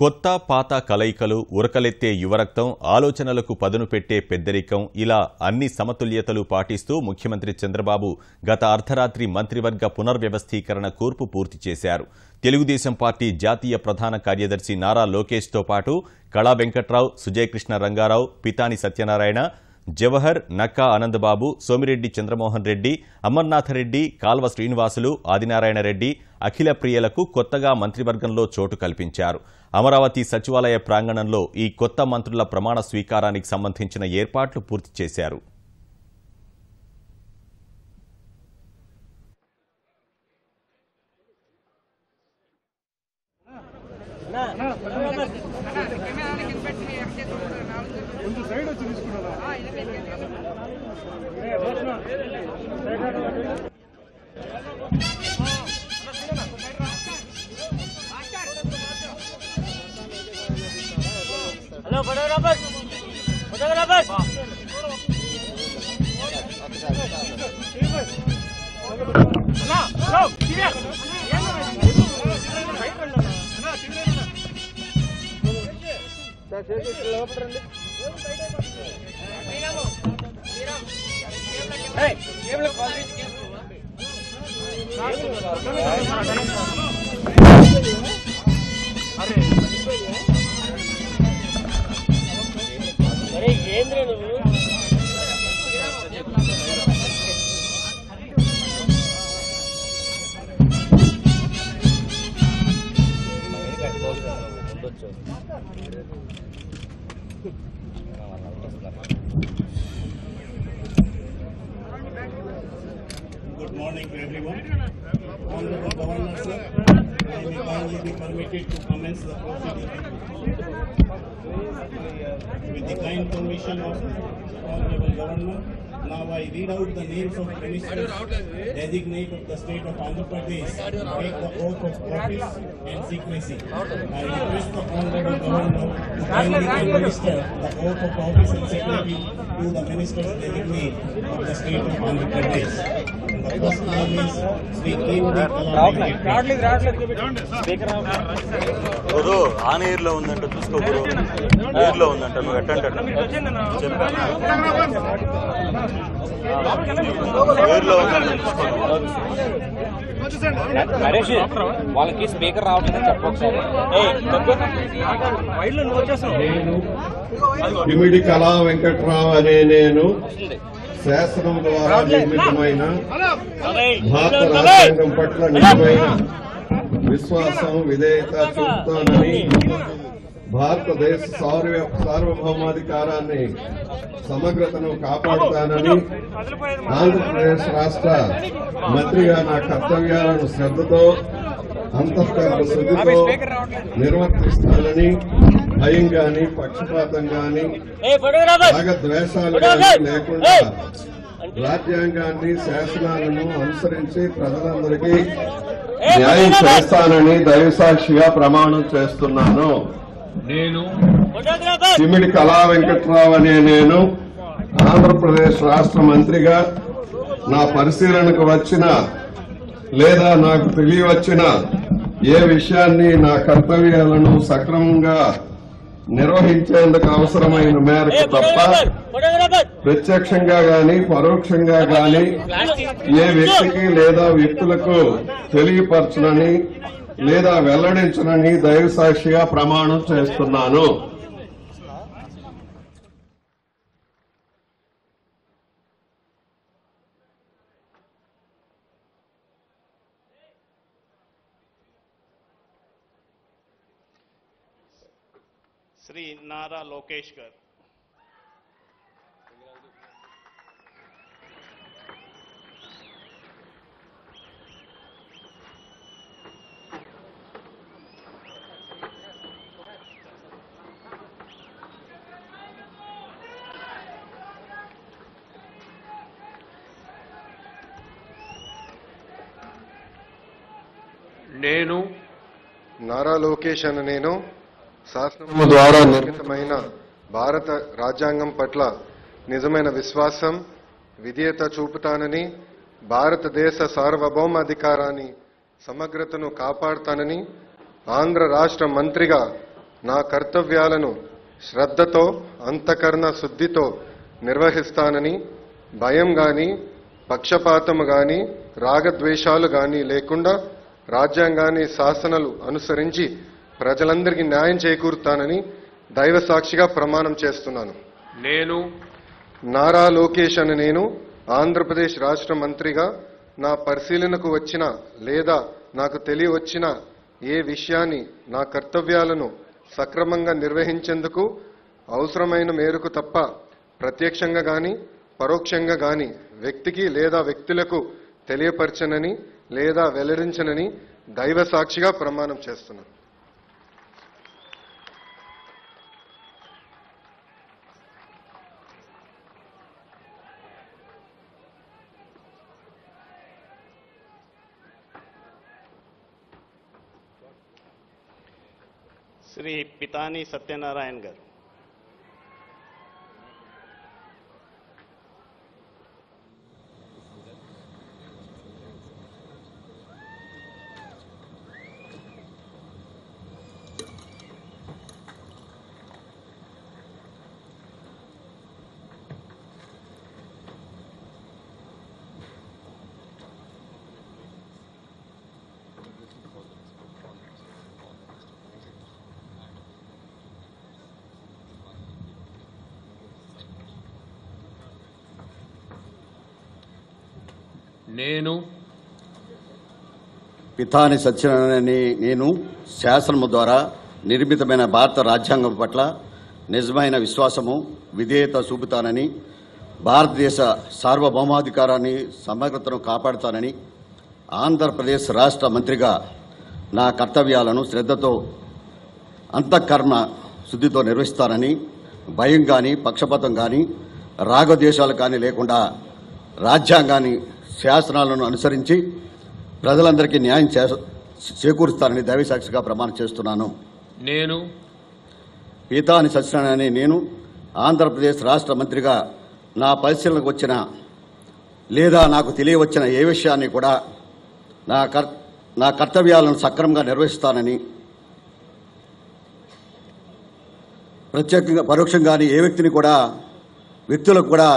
కొత్త పాత కలయికలు, ఉరకలెత్తే యువరక్తం, ఆలోచనలకు పదును పెట్టే పెద్దరికం, ఇలా అన్ని సమతుల్యతలు పాటిస్తూ ముఖ్యమంత్రి చంద్రబాబు గత అర్ధరాత్రి మంత్రివర్గ పునర్వ్యవస్థీకరణ కూర్పు పూర్తి చేశారు. తెలుగుదేశం పార్టీ జాతీయ ప్రధాన కార్యదర్శి నారా లోకేష్తో పాటు కళా వెంకట్రావు, సుజయకృష్ణ రంగారావు, పితాని సత్యనారాయణ, జవహర్, నక్కా ఆనందబాబు, సోమిరెడ్డి చంద్రమోహన్ రెడ్డి, అమర్నాథరెడ్డి, కాల్వ శ్రీనివాసులు, ఆదినారాయణ రెడ్డి, అఖిల ప్రియలకు కొత్తగా మంత్రివర్గంలో చోటు కల్పించారు. అమరావతి సచివాలయ ప్రాంగణంలో ఈ కొత్త మంత్రుల ప్రమాణ స్వీకారానికి సంబంధించిన ఏర్పాట్లు పూర్తి చేశారు. हेलो फोटोग्राफर फोटोग्राफर ना लो सीरियस अरे ఏంద్ర నువ్వు Good morning to everyone. Honorable Governor sir, I may kindly be permitted to commence the proceeding with the kind permission of Honorable Governor. Now I read out the names of ministers designate of the state of Andhra Pradesh to take the oath of office and secrecy. I request the Honorable Governor to kindly administer the oath of office and secrecy to the ministers designate of the state of Andhra Pradesh. The first name is Sri K.V. గురు ఆ నీరులో ఉందంట చూసుకో గురు నీరులో ఉందంట నువ్వు ఎట్టంట నీరులో నరేష్ వాళ్ళకి speaker రావట్లేదని చెప్పొకసారి పిమిడి కళా వెంకట్రావు అనే నేను శాసనం ద్వారా నిర్మితమైన భారత రాజ్యాంగం పట్ల నిజమైన విశ్వాసం, విధేయత చూపుతానని, భారతదేశ సార్వభౌమాధికారాన్ని, సమగ్రతను కాపాడుతానని, ఆంధ్రప్రదేశ్ రాష్ట్ర మంత్రిగా నా కర్తవ్యాలను శ్రద్ధతో, అంతఃకరణ శుద్ధితో నిర్వర్తిస్తానని, భయం గాని, పక్షపాతం గాని, రాగద్వేషాలు గాని లేకుండా రాజ్యాంగాన్ని, శాసనాలను అనుసరించి ప్రజలందరికీ న్యాయం చేస్తానని దైవసాక్షిగా ప్రమాణం చేస్తున్నాను. నేను పిమిడి కళా వెంకట్రావు అనే నేను ఆంధ్రప్రదేశ్ రాష్ట్ర మంత్రిగా నా పరిశీలనకు వచ్చిన లేదా నాకు తెలియవచ్చిన ఏ విషయాన్ని నా కర్తవ్యాలను సక్రమంగా నిర్వహించేందుకు అవసరమైన మేరకు తప్ప ప్రత్యక్షంగా గాని పరోక్షంగా గాని ఏ వ్యక్తికి లేదా వ్యక్తులకు తెలియపరచనని లేదా వెల్లడించనని దైవసాక్షిగా ప్రమాణం చేస్తున్నాను. Sri Nara Lokesh Gar. నేను నారా లోకేష్ అనే నేను శాసనం ద్వారా నిర్మితమైన భారత రాజ్యాంగం పట్ల నిజమైన విశ్వాసం, విధేయత చూపుతానని, భారతదేశ సార్వభౌమాధికారాన్ని, సమగ్రతను కాపాడుతానని, ఆంధ్ర రాష్ట్ర మంత్రిగా నా కర్తవ్యాలను శ్రద్ధతో అంతఃకరణ శుద్ధితో నిర్వహిస్తానని భయం గాని పక్షపాతము గాని రాగద్వేషాలు గాని లేకుండా రాజ్యాంగాన్ని శాసనాలు అనుసరించి ప్రజలందరికీ న్యాయం చేకూరుతానని దైవ సాక్షిగా ప్రమాణం చేస్తున్నాను. నేను నారా లోకేష్ అని నేను ఆంధ్రప్రదేశ్ రాష్ట్ర మంత్రిగా నా పరిశీలనకు వచ్చిన లేదా నాకు తెలియవచ్చిన ఏ విషయాన్ని నా కర్తవ్యాలను సక్రమంగా నిర్వహించేందుకు అవసరమైన మేరకు తప్ప ప్రత్యక్షంగా గాని పరోక్షంగా గాని వ్యక్తికి లేదా వ్యక్తులకు తెలియపరచనని లేదా వెల్లడించనని దైవ సాక్షిగా ప్రమాణం చేస్తున్నాను. శ్రీ పితాని సత్యనారాయణ గారు. నేను పితాని సత్యనారాయణ నేను శాసనము ద్వారా నిర్మితమైన భారత రాజ్యాంగం పట్ల నిజమైన విశ్వాసము విధేయత చూపుతానని భారతదేశ సార్వభౌమాధికారాన్ని సమగ్రతను కాపాడుతానని ఆంధ్రప్రదేశ్ రాష్ట్ర మంత్రిగా నా కర్తవ్యాలను శ్రద్ధతో అంతఃకరణ శుద్ధితో నిర్వహిస్తానని భయం కానీ పక్షపాతం కానీ రాగద్వేషాలు కానీ లేకుండా రాజ్యాంగాన్ని శాసనాలను అనుసరించి ప్రజలందరికీ న్యాయం చేకూరుస్తానని దైవసాక్షిగా ప్రమాణం చేస్తున్నాను. నేను పితాని సత్యనారాయణ నేను ఆంధ్రప్రదేశ్ రాష్ట్ర మంత్రిగా నా పరిశీలనకు వచ్చిన లేదా నాకు తెలియవచ్చిన ఏ విషయాన్ని కూడా నా కర్తవ్యాలను సక్రమంగా నిర్వహిస్తానని ప్రత్యేకంగా పరోక్షంగాని ఏ వ్యక్తిని కూడా వ్యక్తులకు కూడా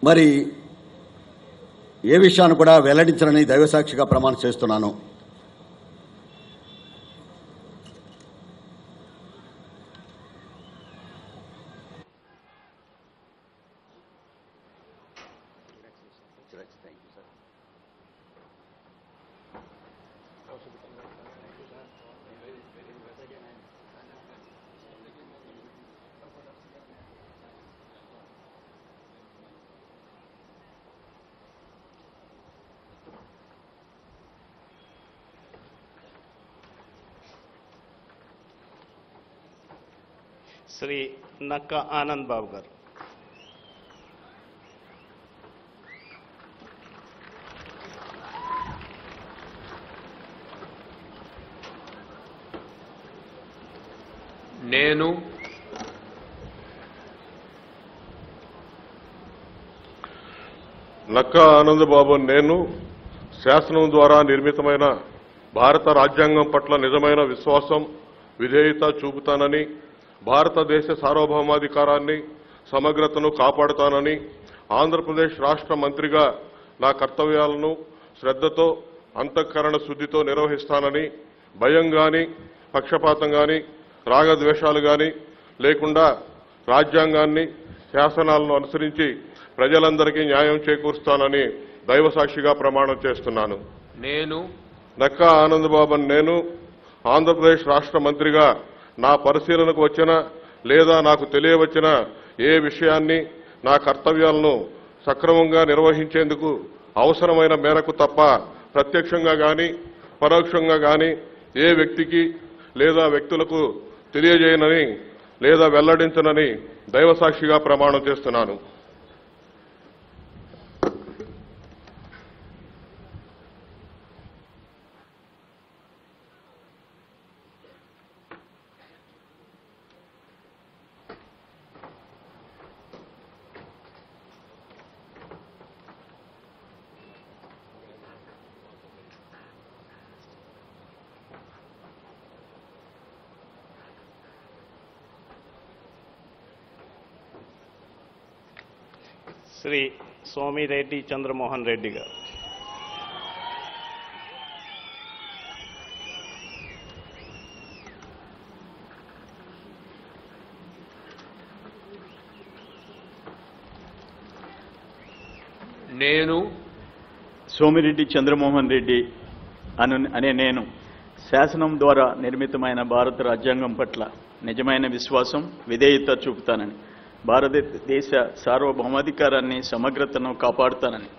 మరి ఏ విషయాన్ని కూడా వెల్లడించనని దైవసాక్షిగా ప్రమాణం చేస్తున్నాను. శ్రీ నక్క ఆనంద్ బాబు గారు. నేను నక్కా ఆనందబాబు నేను శాసనం ద్వారా నిర్మితమైన భారత రాజ్యాంగం పట్ల నిజమైన విశ్వాసం విధేయత చూపుతానని భారతదేశ సార్వభౌమాధికారాన్ని సమగ్రతను కాపాడుతానని ఆంధ్రప్రదేశ్ రాష్ట్ర మంత్రిగా నా కర్తవ్యాలను శ్రద్ధతో అంతఃకరణ శుద్ధితో నిర్వహిస్తానని భయం గాని పక్షపాతం గాని రాగద్వేషాలు గాని లేకుండా రాజ్యాంగాన్ని శాసనాలను అనుసరించి ప్రజలందరికీ న్యాయం చేకూరుస్తానని దైవసాక్షిగా ప్రమాణం చేస్తున్నాను. నేను నక్కా ఆనందబాబు నేను ఆంధ్రప్రదేశ్ రాష్ట్ర మంత్రిగా నా పరిశీలనకు వచ్చిన లేదా నాకు తెలియవచ్చిన ఏ విషయాన్ని నా కర్తవ్యాలను సక్రమంగా నిర్వహించేందుకు అవసరమైన మేరకు తప్ప ప్రత్యక్షంగా గాని పరోక్షంగా గాని ఏ వ్యక్తికి లేదా వ్యక్తులకు తెలియజేయనని లేదా వెల్లడించనని దైవసాక్షిగా ప్రమాణం చేస్తున్నాను. శ్రీ సోమిరెడ్డి చంద్రమోహన్ రెడ్డి గారు. నేను సోమిరెడ్డి చంద్రమోహన్ రెడ్డి అనే నేను శాసనం ద్వారా నిర్మితమైన భారత రాజ్యాంగం పట్ల నిజమైన విశ్వాసం, విధేయత చూపుతానని, భారతదేశ సార్వభౌమాధికారాన్ని, సమగ్రతను కాపాడుతానని,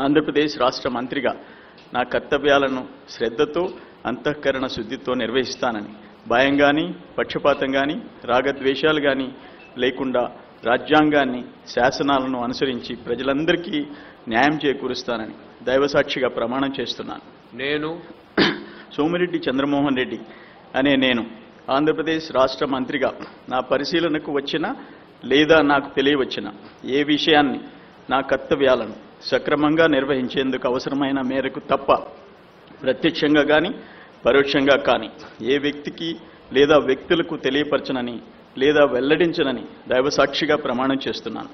ఆంధ్రప్రదేశ్ రాష్ట్ర మంత్రిగా నా కర్తవ్యాలను శ్రద్ధతో, అంతఃకరణ శుద్ధితో నిర్వహిస్తానని, భయం కానీ, పక్షపాతం కానీ, రాగద్వేషాలు కానీ లేకుండా రాజ్యాంగాన్ని, శాసనాలను అనుసరించి ప్రజలందరికీ న్యాయం చేకూరుస్తానని దైవసాక్షిగా ప్రమాణం చేస్తున్నాను. నేను సోమిరెడ్డి చంద్రమోహన్ రెడ్డి అనే నేను ఆంధ్రప్రదేశ్ రాష్ట్ర మంత్రిగా నా పరిశీలనకు వచ్చిన లేదా నాకు తెలియవచ్చిన ఏ విషయాన్ని, నా కర్తవ్యాలను సక్రమంగా నిర్వహించేందుకు అవసరమైన మేరకు తప్ప ప్రత్యక్షంగా కానీ పరోక్షంగా కానీ ఏ వ్యక్తికి లేదా వ్యక్తులకు తెలియపరచనని లేదా వెల్లడించనని దైవసాక్షిగా ప్రమాణం చేస్తున్నాను.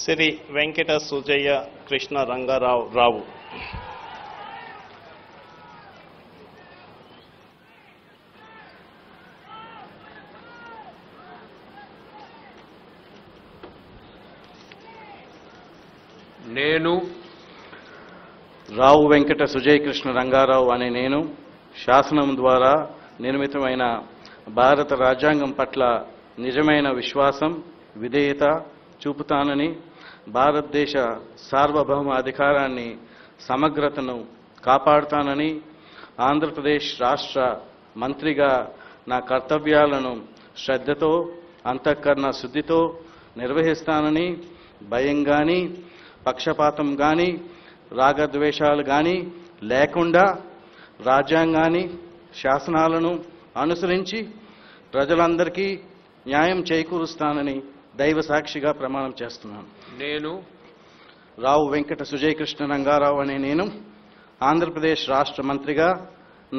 శ్రీ వెంకట సుజయ్య కృష్ణ రంగారావు రావు. నేను రావు వెంకట సుజయ్ కృష్ణ రంగారావు అనే నేను శాసనం ద్వారా నిర్మితమైన భారత రాజ్యాంగం పట్ల నిజమైన విశ్వాసం, విధేయత చూపుతానని, భారతదేశ సార్వభౌమ అధికారాన్ని, సమగ్రతను కాపాడుతానని, ఆంధ్రప్రదేశ్ రాష్ట్ర మంత్రిగా నా కర్తవ్యాలను శ్రద్ధతో, అంతఃకరణ శుద్ధితో నిర్వహిస్తానని, భయం కానీ, పక్షపాతం కానీ, రాగద్వేషాలు కానీ లేకుండా రాజ్యాంగాన్ని, శాసనాలను అనుసరించి ప్రజలందరికీ న్యాయం చేకూరుస్తానని దైవ సాక్షిగా ప్రమాణం చేస్తున్నాను. నేను రావు వెంకట సుజయ్ కృష్ణ రంగారావు అనే నేను ఆంధ్రప్రదేశ్ రాష్ట్ర మంత్రిగా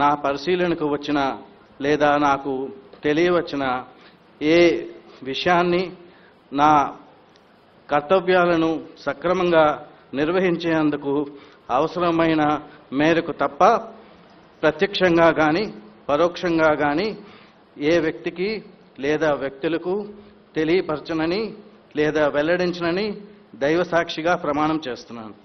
నా పరిశీలనకు వచ్చిన లేదా నాకు తెలియవచ్చిన ఏ విషయాన్ని, నా కర్తవ్యాలను సక్రమంగా నిర్వహించేందుకు అవసరమైన మేరకు తప్ప ప్రత్యక్షంగా కానీ పరోక్షంగా కానీ ఏ వ్యక్తికి లేదా వ్యక్తులకు తెలియపరచనని లేదా వెల్లడించనని దైవ సాక్షిగా ప్రమాణం చేస్తున్నాను.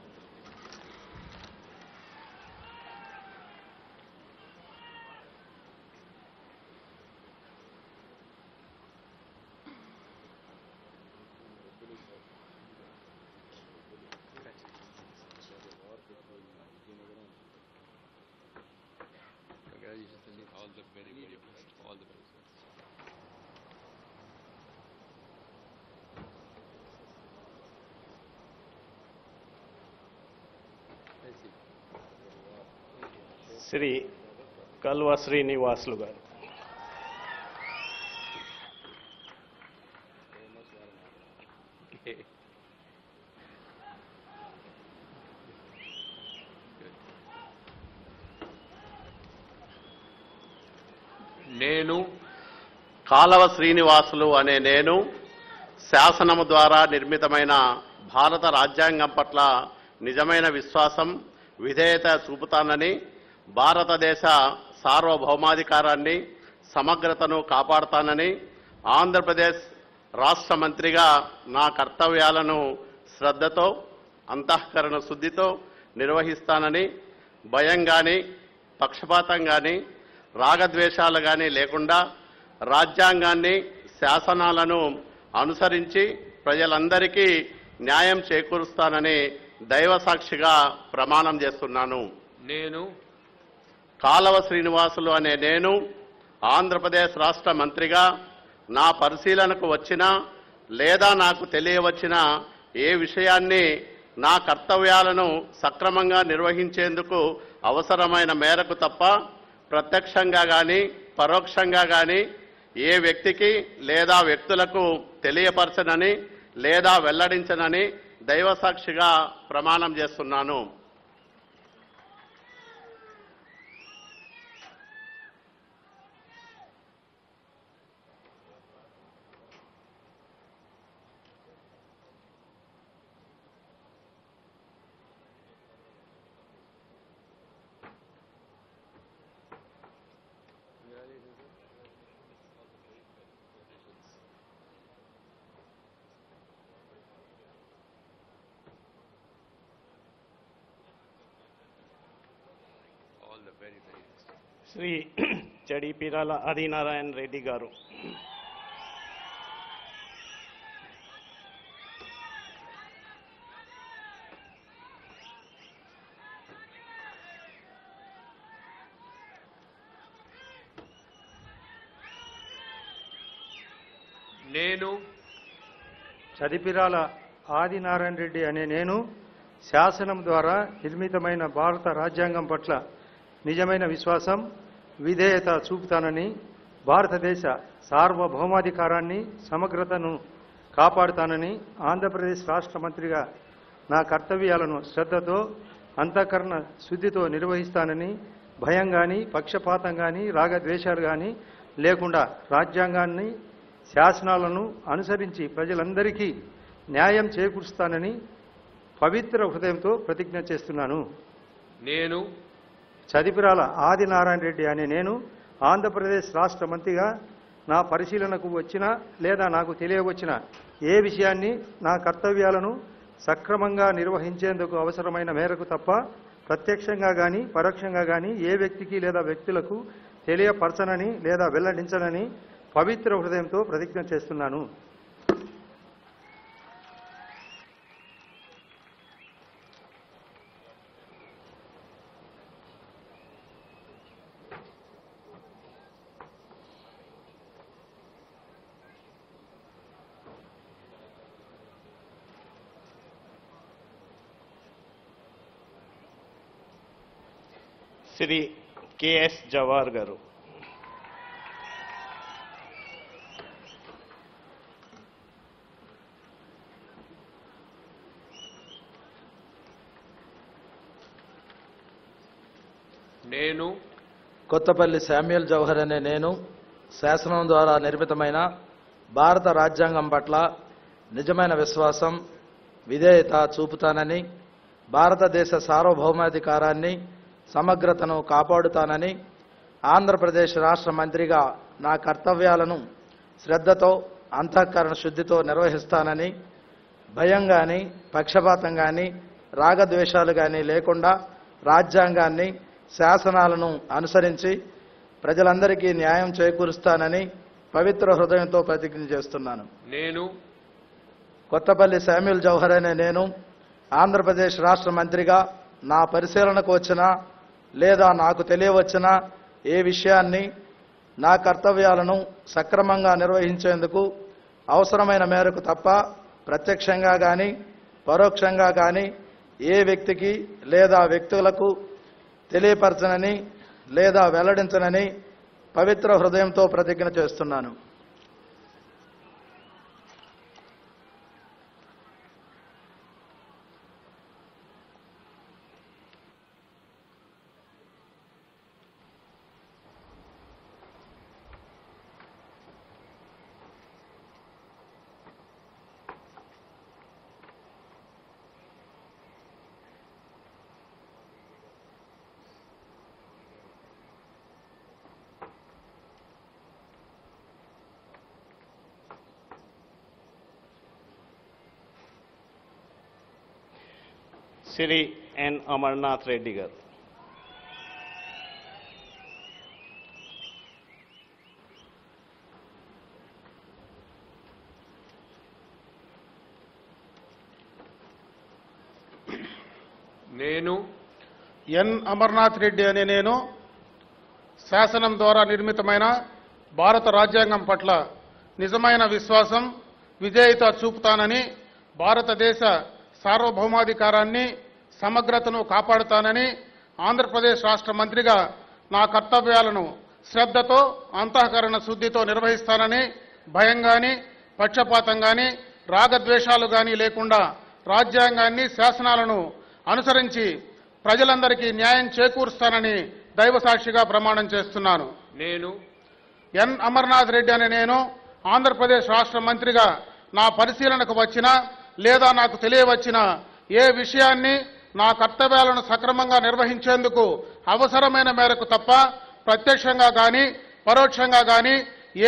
శ్రీ కల్వ శ్రీనివాసులు గారు. నేను కాలవ శ్రీనివాసులు అనే నేను శాసనము ద్వారా నిర్మితమైన భారత రాజ్యాంగం పట్ల నిజమైన విశ్వాసం, విధేయత చూపుతానని, భారతదేశ సార్వభౌమాధికారాన్ని, సమగ్రతను కాపాడుతానని, ఆంధ్రప్రదేశ్ రాష్ట్ర మంత్రిగా నా కర్తవ్యాలను శ్రద్ధతో, అంతఃకరణ శుద్ధితో నిర్వహిస్తానని, భయం కానీ, పక్షపాతం కానీ, రాగద్వేషాలు కానీ లేకుండా రాజ్యాంగాన్ని, శాసనాలను అనుసరించి ప్రజలందరికీ న్యాయం చేకూరుస్తానని దైవ సాక్షిగా ప్రమాణం చేస్తున్నాను. నేను కాలవ శ్రీనివాసులు అనే నేను ఆంధ్రప్రదేశ్ రాష్ట్ర మంత్రిగా నా పరిశీలనకు వచ్చిన లేదా నాకు తెలియవచ్చిన ఏ విషయాన్ని, నా కర్తవ్యాలను సక్రమంగా నిర్వహించేందుకు అవసరమైన మేరకు తప్ప ప్రత్యక్షంగా కానీ పరోక్షంగా కానీ ఏ వ్యక్తికి లేదా వ్యక్తులకు తెలియపరచనని లేదా వెల్లడించనని దైవసాక్షిగా ప్రమాణం చేస్తున్నాను. శ్రీ చడిపిరాల ఆదినారాయణ రెడ్డి గారు. నేను చదిపిరాల ఆదినారాయణ రెడ్డి అనే నేను శాసనం ద్వారా నిర్మితమైన భారత రాజ్యాంగం పట్ల నిజమైన విశ్వాసం, విధేయత చూపుతానని, భారతదేశ సార్వభౌమాధికారాన్ని, సమగ్రతను కాపాడుతానని, ఆంధ్రప్రదేశ్ రాష్ట్ర మంత్రిగా నా కర్తవ్యాలను శ్రద్ధతో, అంతఃకరణ శుద్ధితో నిర్వహిస్తానని, భయం కానీ, పక్షపాతం కానీ, రాగద్వేషాలు కానీ లేకుండా రాజ్యాంగాన్ని, శాసనాలను అనుసరించి ప్రజలందరికీ న్యాయం చేకూరుస్తానని పవిత్ర హృదయంతో ప్రతిజ్ఞ చేస్తున్నాను. నేను చదిపిరాల ఆదినారాయణ రెడ్డి అనే నేను ఆంధ్రప్రదేశ్ రాష్ట్ర మంత్రిగా నా పరిశీలనకు వచ్చిన లేదా నాకు తెలియవచ్చిన ఏ విషయాన్ని నా కర్తవ్యాలను సక్రమంగా నిర్వహించేందుకు అవసరమైన మేరకు తప్ప ప్రత్యక్షంగా కానీ పరోక్షంగా కానీ ఏ వ్యక్తికి లేదా వ్యక్తులకు తెలియపరచనని లేదా వెల్లడించనని పవిత్ర హృదయంతో ప్రతిజ్ఞ చేస్తున్నాను. శ్రీ కెఎస్ జవార్ గారు. నేను కొత్తపల్లి శామ్యూల్ జవహర్ అనే నేను శాసనం ద్వారా నిర్మితమైన భారత రాజ్యాంగం పట్ల నిజమైన విశ్వాసం, విధేయత చూపుతానని, భారతదేశ సార్వభౌమాధికారాన్ని, సమగ్రతను కాపాడుతానని, ఆంధ్రప్రదేశ్ రాష్ట్ర మంత్రిగా నా కర్తవ్యాలను శ్రద్ధతో, అంతఃకరణ శుద్ధితో నిర్వహిస్తానని, భయం కానీ, పక్షపాతం కానీ, రాగద్వేషాలు కానీ లేకుండా రాజ్యాంగాన్ని, శాసనాలను అనుసరించి ప్రజలందరికీ న్యాయం చేకూరుస్తానని పవిత్ర హృదయంతో ప్రతిజ్ఞ చేస్తున్నాను. నేను కొత్తపల్లి శామ్యూల్ జవహర్ అనే నేను ఆంధ్రప్రదేశ్ రాష్ట్ర మంత్రిగా నా పరిశీలనకు వచ్చిన లేదా నాకు తెలియవచ్చిన ఏ విషయాన్ని నా కర్తవ్యాలను సక్రమంగా నిర్వహించేందుకు అవసరమైన మేరకు తప్ప ప్రత్యక్షంగా కానీ పరోక్షంగా కానీ ఏ వ్యక్తికి లేదా వ్యక్తులకు తెలియపరచనని లేదా వెల్లడించనని పవిత్ర హృదయంతో ప్రతిజ్ఞ చేస్తున్నాను. శ్రీ ఎన్ అమర్నాథ్ రెడ్డి గారు. నేను ఎన్ అమర్నాథ్ రెడ్డి అనే నేను శాసనం ద్వారా నిర్మితమైన భారత రాజ్యాంగం పట్ల నిజమైన విశ్వాసం, విధేయత చూపుతానని, భారతదేశ సార్వభౌమాధికారాన్ని సమగ్రతను కాపాడుతానని ఆంధ్రప్రదేశ్ రాష్ట్ర మంత్రిగా నా కర్తవ్యాలను శ్రద్ధతో అంతఃకరణ శుద్ధితో నిర్వహిస్తానని భయం గాని పక్షపాతం గాని రాగద్వేషాలు గాని లేకుండా రాజ్యాంగాన్ని శాసనాలను అనుసరించి ప్రజలందరికీ న్యాయం చేకూరుస్తానని దైవసాక్షిగా ప్రమాణం చేస్తున్నాను. నేను ఎన్ అమర్నాథ్ రెడ్డి అనే నేను ఆంధ్రప్రదేశ్ రాష్ట్ర మంత్రిగా నా పరిశీలనకు వచ్చిన లేదా నాకు తెలియవచ్చిన ఏ విషయాన్ని నా కర్తవ్యాలను సక్రమంగా నిర్వహించేందుకు అవసరమైన మేరకు తప్ప ప్రత్యక్షంగా గాని పరోక్షంగా గాని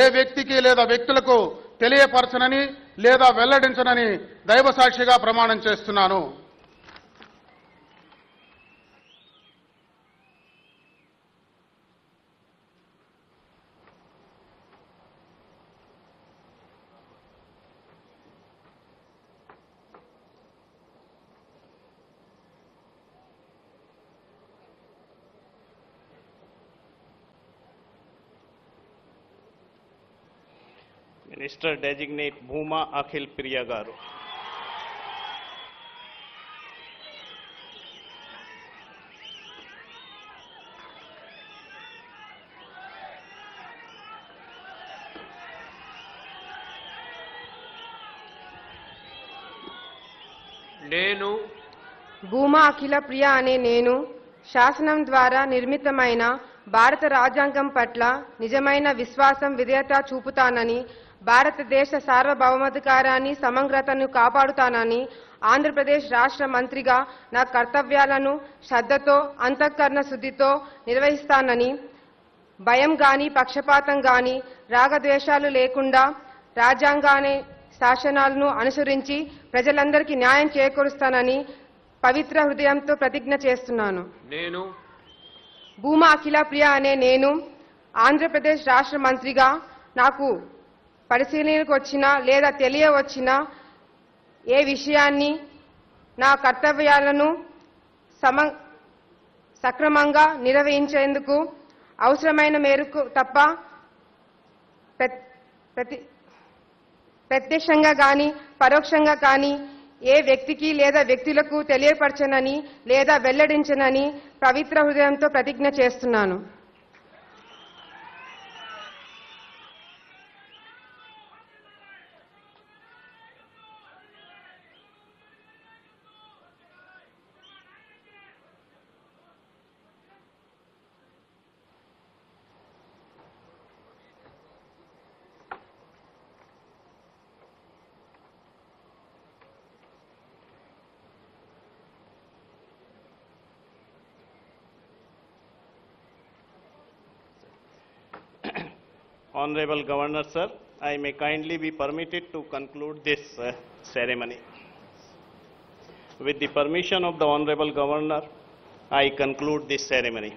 ఏ వ్యక్తికి లేదా వ్యక్తులకు తెలియపరచనని లేదా వెల్లడించనని దైవసాక్షిగా ప్రమాణం చేస్తున్నాను. మినిస్టర్ డెసిగ్నేట్ భూమా అఖిల్ ప్రియ గారు. నేను భూమా అఖిల ప్రియ అనే నేను శాసనం ద్వారా నిర్మితమైన భారత రాజ్యాంగం పట్ల నిజమైన విశ్వాసం విధేయత చూపుతానని భారతదేశ సార్వభౌమాధికారాన్ని సమగ్రతను కాపాడుతానని ఆంధ్రప్రదేశ్ రాష్ట్ర మంత్రిగా నా కర్తవ్యాలను శ్రద్ధతో అంతఃకరణ శుద్ధితో నిర్వహిస్తానని భయం గాని పక్షపాతం గాని రాగద్వేషాలు లేకుండా రాజ్యాంగాన్ని శాసనాలను అనుసరించి ప్రజలందరికీ న్యాయం చేకూరుస్తానని పవిత్ర హృదయంతో ప్రతిజ్ఞ చేస్తున్నాను. నేను భూమా అఖిల ప్రియ అనే నేను ఆంధ్రప్రదేశ్ రాష్ట్ర మంత్రిగా నాకు పరిశీలనకు వచ్చిన లేదా తెలియవచ్చిన ఏ విషయాన్ని నా కర్తవ్యాలను సక్రమంగా నిర్వహించేందుకు అవసరమైన మేరకు తప్ప ప్రత్యక్షంగా కానీ పరోక్షంగా కానీ ఏ వ్యక్తికి లేదా వ్యక్తులకు తెలియపరచనని లేదా వెల్లడించనని పవిత్ర హృదయంతో ప్రతిజ్ఞ చేస్తున్నాను. Honorable Governor, sir, I may kindly be permitted to conclude this ceremony. With the permission of the Honorable Governor, I conclude this ceremony.